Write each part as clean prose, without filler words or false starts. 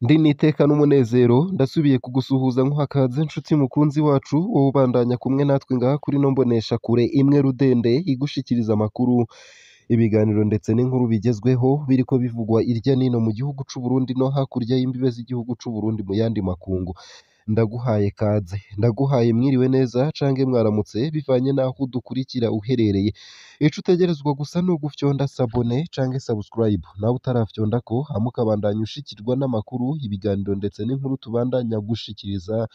Ndi niteka n'umunezero ndasubiye kugusuhuza nkuhakaze nshuti mukunzi wacu wowe ubandanya kumwe natwe ngaha kuri no mbonesha kure imwe rudende igushikiriza amakuru ibiganiro ndetse n'inkuru bigezweho biriko bivugwa irya nino mu gihugu c'u Burundi no hakurya y'imbibe z'igihugu c'u Burundi mu yandi makungu. Ndaguhaye kaze, ndaguhaye mwiriwe neza cange mwaramutse bivanye naho udukurikira uherereye. Ico utegerezwa gusa ni ugufyonda sabone canke subscribe nawe utarafyondako hama ukabandanya ushikirwa n'amakuru ibiganiro ndetse n'inkuru tubandanya gushikiriza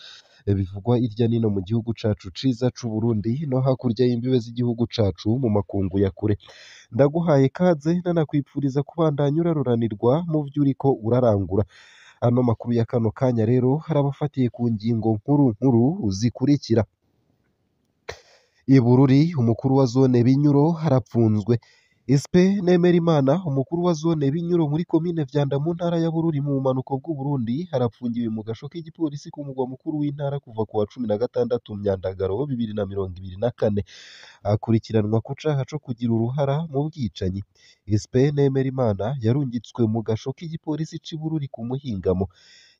bivugwa irya nino mu gihugu cacu ciza c'u Burundi no hakurya y'imbibe z'igihugu cacu mu makungu ya kure. Ndaguhaye kaze nanakwipfuriza kubandanya uraruranirwa mu vyo uriko urarangura. Ano makuru ya kano kanya rero harabafatiye ku ngingo nkuru zikurikira. I Bururi umukuru wa zone Binyuro harapfunzwe. Espe Nemerimana umukuru wa zone Binyuro muri komine Vyanda mu ntara ya Bururi mu bumanuko bw'u Burundi harapfungiwe mu gasho k'igipolisi ku mugwa mukuru w'intara kuva ku wa 16 Myandagaro 2024 akurikiranwa ku caha co kugira uruhara mu bwicanyi. Espe Nemerimana yarungitswe mu gasho k'igipolisi c'i Bururi ku muhingamo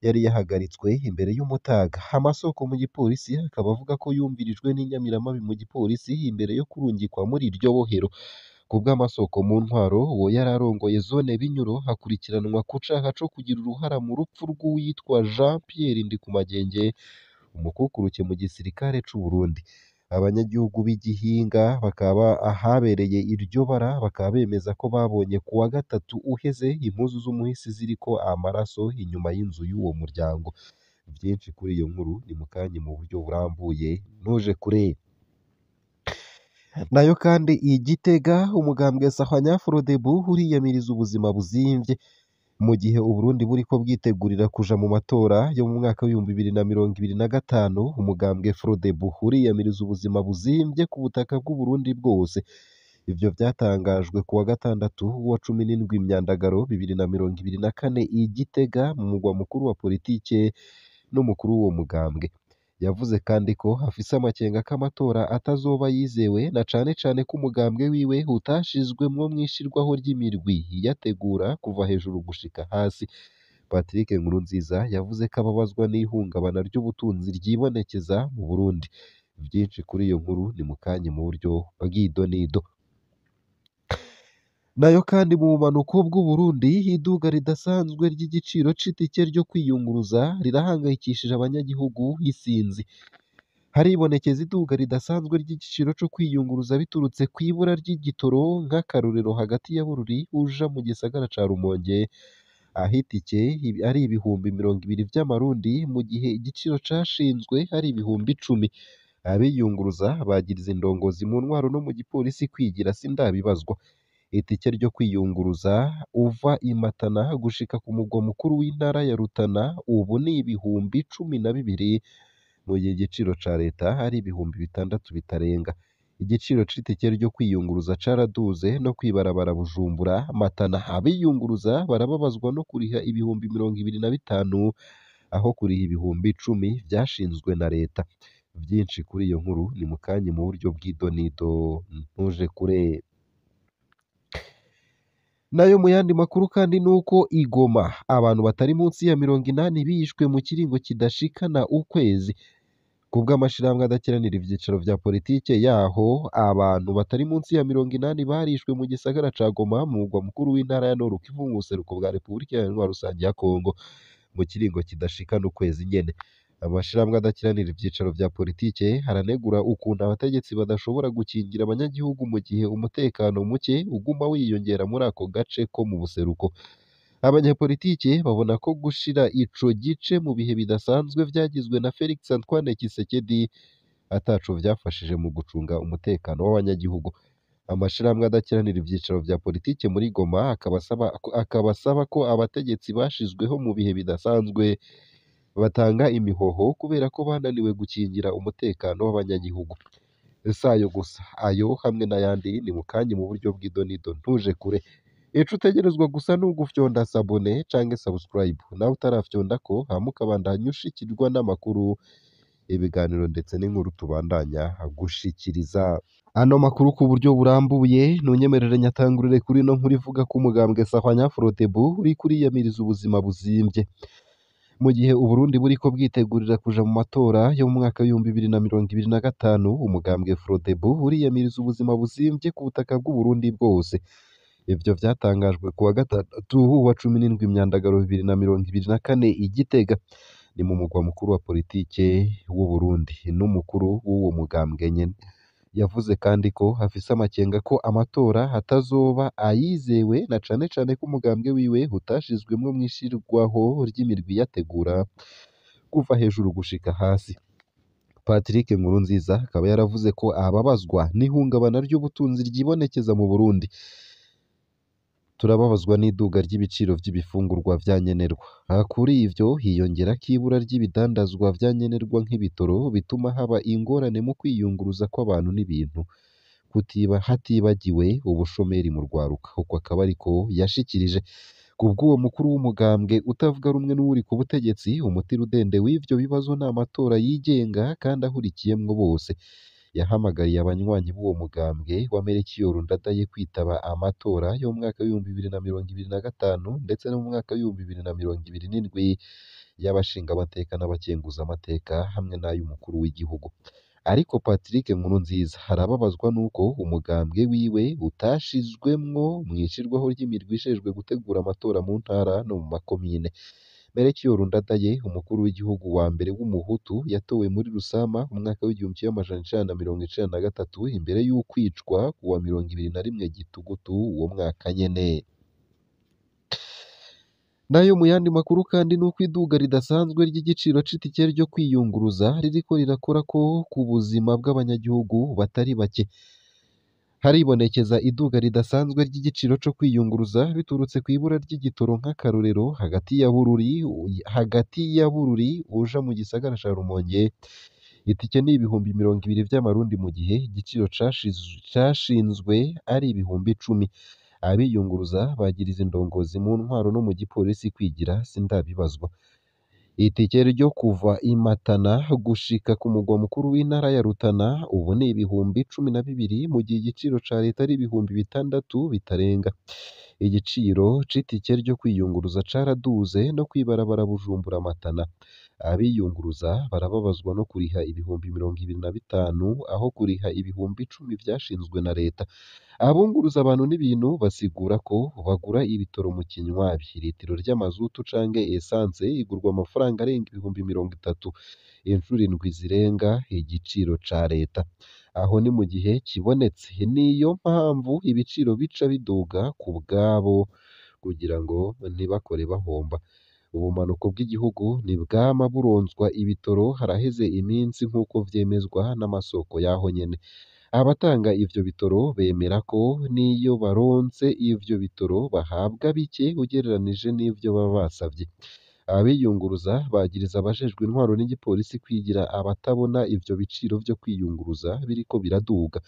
yari yahagaritswe imbere y'umutaga. Amasoko mu gipolisi akaba avuga ko yumvirijwe n'inyamiramabi mu gipolisi imbere yo kurungikwa muri iryo bohero. Ku bw'amasoko mu ntwaro uwo yari arongoye zone Binyuro hakurikiranwa ku caha co kugira uruhara mu rupfu rw'uwitwa Jean Pierre Ndikumagenge umukukuruke mu gisirikare c'u Burundi. Abanyagihugu b'igihinga bakaba ahabereye iryo bara bakaba bemeza ko babonye ku wa gatatu uheze impuzu z'umuhisi ziriko amaraso inyuma y'inzu y'uwo muryango. Vyinshi kuri iyo nkuru ni mukanye mu buryo burambuye ntuje kure. Nayo kandi Igitega umugambwe Sahwanya Frodebu uriyamiriza ubuzima buzimvye mu gihe Uburundi buriko bwitegurira kuja mu matora yo mu mwaka w'ibihumbi 2025 umugambwe Frodebu uriyamiriza ubuzima buzimvye ku butaka bw'u Burundi bwose. Ivyo vyatangajwe ku wa gatandatu wa 17 Myandagaro 2024 Igitega mu mugwa mukuru wa politike n'umukuru w'uwo mugambwe. Yavuze kandi ko afise amakenga k'amatora atazoba yizewe na cane ko umugambwe wiwe utashizwemwo mw'ishirwaho ry'imirwi iyategura kuva hejuru gushika hasi. Patrick Nkurunziza yavuze ko ababazwa n'ihungabana ry'ubutunzi ryibonekeza mu Burundi. Vyinshi kuri iyo nkuru ni mukanye mu buryo bw'idonido. Nayo kandi mu bumanuko bw'u Burundi iduga ridasanzwe ry'igiciro c'itike ryo kwiyunguruza rirahangayikishije abanyagihugu isinzi. Haribonekeza iduga ridasanzwe ry'igiciro co kwiyunguruza biturutse kw'ibura ry'igitoro nk'akarorero hagati ya Bururi uja mu gisagara ca Rumonge aho itike ari ibihumbi 20 vy'amarundi mu gihe igiciro cashinzwe ari ibihumbi 10. Abiyunguruza bagiriza indongozi mu ntwaro no mu gipolisi kwigira sindabibazwa. Itike ryo kwiyunguruza uva i Matana gushika ku mugwa mukuru w'intara ya Rutana ubu ni ibihumbi 12 mu gihe igiciro ca leta ari ibihumbi 6 bitarenga. Igiciro c'itike ryo kwiyunguruza caraduze no kwibarabara Bujumbura Matana abiyunguruza barababazwa no kuriha ibihumbi 25 aho kuriha ibihumbi 10 vyashinzwe na leta. Vyinshi kuri iyo nkuru ni mukanye mu buryo bw'idonido ntuje kure. Nayo mu yandi makuru kandi nuko Igoma abantu batari munsi ya 80 bishwe mu kiringo kidashikana ukwezi. Ku bw'amashirahamwe adakiranira ivyicaro vya politike yaho abantu batari munsi ya 80 barishwe mu gisagara ca Goma mu mugwa mukuru w'intara ya Nord Kivu mu buseruko bwa Republika Iharanira Rusangi ya Kongo mu kiringo kidashikana ukwezi nyene. Amashirahamwe adakiranira ivyicaro vya politike haranegura ukuntu abategetsi badashobora gukingira abanyagihugu mu gihe umutekano muke uguma wiyongera muri ako gace ko mu buseruko. Abanyapolitike babona ko gushira ico gice mu bihe bidasanzwe vyagizwe na Felix Antoine Tshisekedi ataco vyafashije mu gucunga umutekano w'abanyagihugu. Amashirahamwe adakiranira ivyicaro vya politike muri Goma akabasaba ko abategetsi bashizweho mu bihe bidasanzwe batanga imihoho kubera ko bananiwe gukingira umutekano w'abanyagihugu. Sayo gusa ayo hamwe n'ayandi ni mukanye mu buryo bw'idonido ntuje kure. Ico utegerezwa gusa ni ugufyonda sabone canke subscribe nawe utarafyondako hama ukabandanya ushikirwa n'amakuru ibiganiro ndetse n'inkuru tubandanya gushikiriza. Ano makuru ku buryo burambuye ntunyemerere nyatangurire kuri ino nkuru ivuga ko umugambwe Sahwanya Frodebu uri kuriyamiriza ubuzima buzimvye. Mu gihe Uburundi buriko bwitegurira kuja mu matora yo mu mwaka w'ibihumbi bibiri na mirongo ibiri na gatanu, umugambwe Frodebu uriyamiriza ubuzima buzimvye ku butaka bw'Uburundi bwose. Ivyo vyatangajwe ku wa gatandatu wa 17 Myandagaro 2024 i Gitega, ni mu mugwa mukuru wa politike w'Uburundi. N'umukuru w'uwo mugambwe nyene yavuze kandi ko hafise amakenga ko amatora atazoba ayizewe, na cane cane ko umugambwe wiwe utashizwemwo mw'ishirwaho ry'imirwi yategura kuva hejuru gushika hasi. Patrick Nkurunziza akaba yaravuze ko ababazwa n'ihungabana ry'ubutunzi ryibonekeza mu Burundi. Turababazwa n'iduga ry'ibiciro vy'ibifungurwa vya nkenerwa. Kuri ivyo hiyongerako ibura ry'ibidandazwa vya nkenerwa nk'ibitoro, bituma haba ingorane mu kwiyunguruza kw'abantu n'ibintu, hatibagiwe ubushomeri mu rwaruka. Uko akaba ariko yashikirije. Kubw'uwo mukuru w'umugambwe utavuga rumwe n'uwuri ku butegetsi, umuti rudende w'ivyo bibazo ni amatora yigenga kandi ahurikiyemwo bose. Yahamagariye abanywanyi b'uwo mugambwe wa Melchior Ndadaye kwitaba amatora yo mu mwaka w'ibihumbi bibiri na mirongo ibiri na gatanu ndetse no mu mwaka w'ibihumbi bibiri na mirongo ibiri n'indwi, y'abashingamateka n'abakenguzamateka hamwe n'ay'umukuru w'igihugu. Ariko Patrick Nkurunziza arababazwa n'uko umugambwe wiwe utashizwemwo mw'ishirwaho ry'imirwi ijejwe gutegura amatora mu ntara no mu makomine. Melchior Ndadaye, umukuru w'igihugu wa mbere w'umuhutu yatowe muri Rusama mu mwaka w'igihumbi kimwe amajana icenda na mirongo icenda na gatatu, imbere y'ukwicwa ku wa 21 Gitugutu uwo mwaka nyene. Nayo mu yandi makuru kandi nuko iduga ridasanzwe ry'igiciro c'itike ryo kwiyunguruza ririko rirakorako ku buzima bw'abanyagihugu batari bake. Haribonekeza iduga ridasanzwe ry'igiciro co kwiyunguruza biturutse kw'ibura ry'igitoro nk'akarorero hagati ya Bururi uja mu gisagara ca Rumonge. Itike ni ibihumbi 20 vy'amarundi mu gihe igiciro cashinzwe ari ibihumbi 10. Abiyunguruza bagiriza indongozi mu ntwaro no mu gipolisi kwigira sindabibazwa. Itike ryo kuva i Matana gushika ku mugwa mukuru w'intara ya Rutana ubu ni ibihumbi 12, mu gihe igiciro ca leta ari ibihumbi 6 bitarenga. Igiciro c'itike ryo kwiyunguruza caraduze no kwibarabara Bujumbura Matana. Abiyunguruza barababazwa no kuriha ibihumbi 25 aho kuriha ibihumbi 10 vyashinzwe na leta. Abunguruza abantu n'ibintu basigura ko bagura ibitoro mu kinywabi. Litiro ry'amazutu canke essence igurwa amafaranga arenga ibihumbi 30, incuro 7 zirenga igiciro ca leta. Aho ni mu gihe kibonetse. Niyo mpamvu ibiciro bica biduga ku bwabo kugira ngo ntibakore bahomba. Ubumanuko bw'igihugu ntibwama buronzwa ibitoro haraheze iminsi nk'uko vyemezwa n'amasoko yaho nyene. Abatanga ivyo bitoro bemera ko niyo baronse ivyo bitoro bahabwa bike ugereranije n'ivyo baba basavye. Abiyunguruza bagiriza abajejwe intwaro n'igipolisi kwigira abatabona ivyo biciro vyo kwiyunguruza biriko biraduga.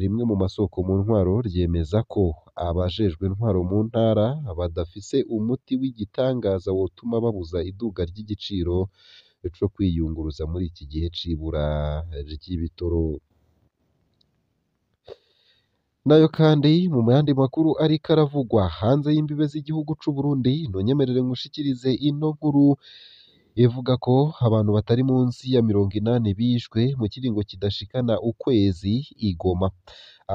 Rimwe mu masoko mu ntwaro ryemeza ko abajejwe intwaro mu ntara badafise umuti w'igitangaza wotuma babuza iduga ry'igiciro co kwiyunguruza muri iki gihe c'ibura ry'ibitoro. Nayo kandi mu yandi makuru ariko aravugwa hanze y'imbibe z'igihugu c'Uburundi, ntunyemerere ngushikirize ino nkuru ivuga ko abantu batari munsi ya 80 bishwe mu kiringo kidashikana ukwezi i Goma.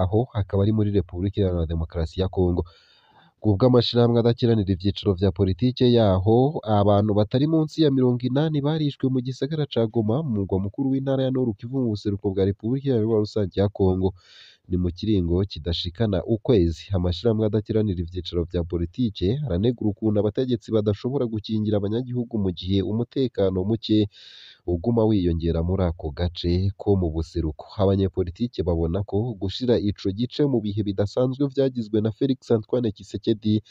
Aho hakaba ari muri Repubulika Iharanira Demokarasi ya Kongo. Kubw'amashirahamwe adakiranira ivyiciro vya politike yaho, abantu batari munsi ya 80 barishwe mu gisagara ca Goma, mu mugwa mukuru w'intara ya Nord Kivu mu buseruko bwa Repubulika Iharanira Rusange ya Kongo. Ni mu kiringo kidashikana ukwezi. Amashirahamwe adakiranira ivyiciro vya politike aranegura ukuntu abategetsi badashobora gukingira abanyagihugu mu gihe umutekano muke uguma wiyongera muri ako gace ko mu buseruko. Abanyepolitike babona ko gushira ico gice mu bihe bidasanzwe vyagizwe na Felix Antoine Tshisekedi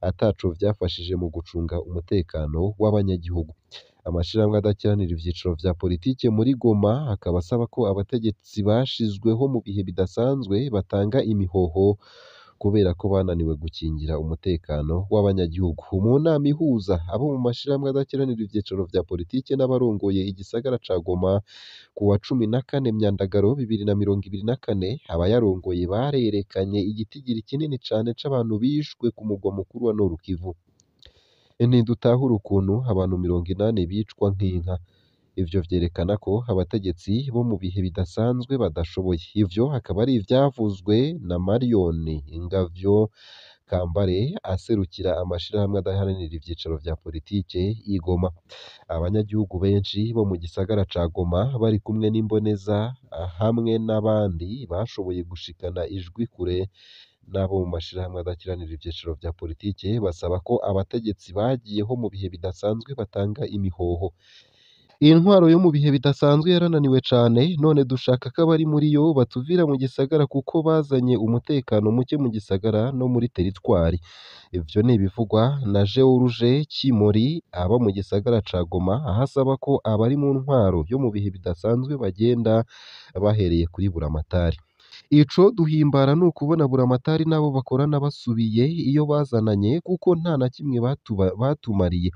ataco vyafashije mu gucunga umutekano w'abanyagihugu. Amashirahamwe adakiranira ivyiciro vya politike muri Goma akaba asaba ko abategetsi bashizweho mu bihe bidasanzwe batanga imihoho kubera ko bananiwe gukingira umutekano w'abanyagihugu. Mu nama ihuza abo mu mashirahamwe adakiranira ivyicaro vya politike n'abarongoye igisagara ca Goma ku wa 14 Myandagaro 2024, abayarongoye barerekanye igitigiri kinini cane c'abantu bishwe ku mugwa mukuru wa Nord Kivu. Ntidutahura ukuntu abantu 80 bicwa nk'inka. Ivyo vyerekana ko abategetsi bo mu bihe bidasanzwe badashoboye. Ivyo akaba ari ivyavuzwe na Marion Ingavyo Kambare aserukira amashirahamwe adaharanira ivyicaro vya politike i Goma. Abanyagihugu benshi bo mu gisagara ca Goma bari kumwe n'imboneza hamwe n'abandi bashoboye gushikana ijwi kure n'abo mu mashirahamwe adakiranira ivyicaro vya politike basaba ko abategetsi bagiyeho mu bihe bidasanzwe batanga imihoho. Iyi ntwaro yo mu bihe bidasanzwe yarananiwe cane, none dushaka ko abari muri yo batuvira mu gisagara kuko bazanye umutekano muke mu gisagara no muri teritwari. Ivyo ni ibivugwa na George Kimori aba mu gisagara ca Goma, aho asaba ko abari mu ntwaro yo mu bihe bidasanzwe bagenda bahereye kuri Buramatari. Ico duhimbara ni ukubona Buramatari n'abo bakorana basubiye iyo bazananye kuko nta na kimwe batumariye.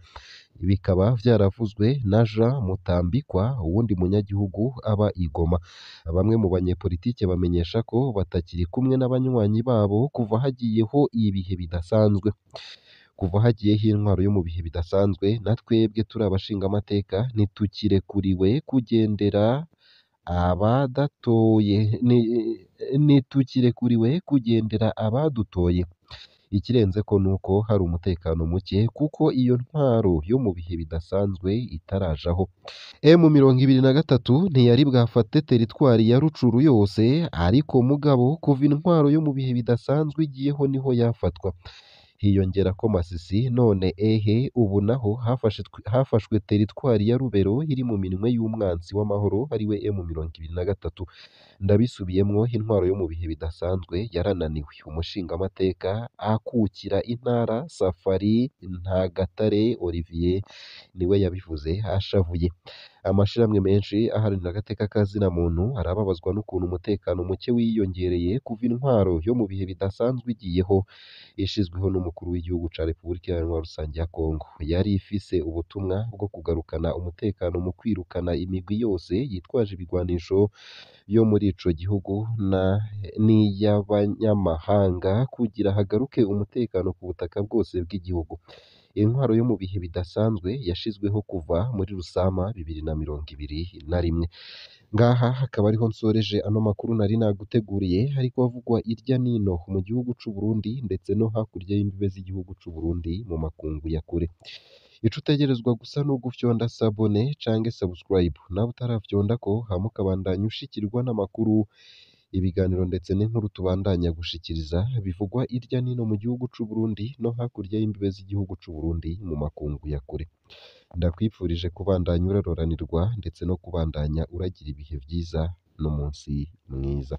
Bikaba vyaravuzwe na Jean Mutambikwa, uwundi munyagihugu aba i Goma. Bamwe mu banyepolitike bamenyesha ko batakiri kumwe n'abanywanyi babo kuva hagiyeho ibihe bidasanzwe. Kuva hagiyeho intwaro yo mu bihe bidasanzwe, na twebwe turi abashingamateka ntitukirekuriwe kugendera abadutoye. Ikirenze ko nuko hari umutekano muke kuko iyo ntwaro yo mu bihe bidasanzwe itarajaho. M23 ntiyari bwafate teritwari ya Rucuru yose, ariko mugabo kuva intwaro yo mu bihe bidasanzwe igiyeho niho yafatwa. Hiyongera ko Masisi, none ubu naho hafashwe teritwari ya Rubero iri mu minwe y'umwansi w'amahoro ariwe M23. Ndabisubiyemwo, intwaro yo mu bihe bidasanzwe yarananiwe. Umushingamateka akukira intara Safari Ntagatare Olivier niwe yabivuze ashavuye. Amashirahamwe menshi aharanira agateka kazina muntu arababazwa n'ukuntu umutekano muke wiyongereye kuva intwaro yo mu bihe bidasanzwe igiyeho, ishizweho n'umukuru w'igihugu ca Repubulika Iharanira Rusangi ya Kongo. Yari ifise ubutumwa bwo kugarukana umutekano mu kwirukana imigwi yose yitwaje ibigwanisho yo muri ico gihugu n'iy'abanyamahanga kugira hagaruke umutekano ku butaka bwose bw'igihugu. Intwaro yo mu bihe bidasanzwe yashizweho kuva muri Rusama 2021. Ngaha hakaba ariho nsoreje ano makuru nari naguteguriye, ariko havugwa irya nino mu gihugu c'u Burundi ndetse no hakurya y'imbibe z'igihugu c'u Burundi mu makungu ya kure. Ico utegerezwa gusa no gufyonda sabone canke subscribe nawe utaravyondako, hama ukabandanya ushikirwa n'amakuru, ibiganiro ndetse n'inkuru tubandanya gushikiriza bivugwa irya nino mu gihugu c'u Burundi no hakurya y'imbibe z'igihugu c'u Burundi mu makungu ya kure. Ndakwipfurije kubandanya uraroranirwa ndetse no kubandanya uragira ibihe vyiza n'umunsi mwiza.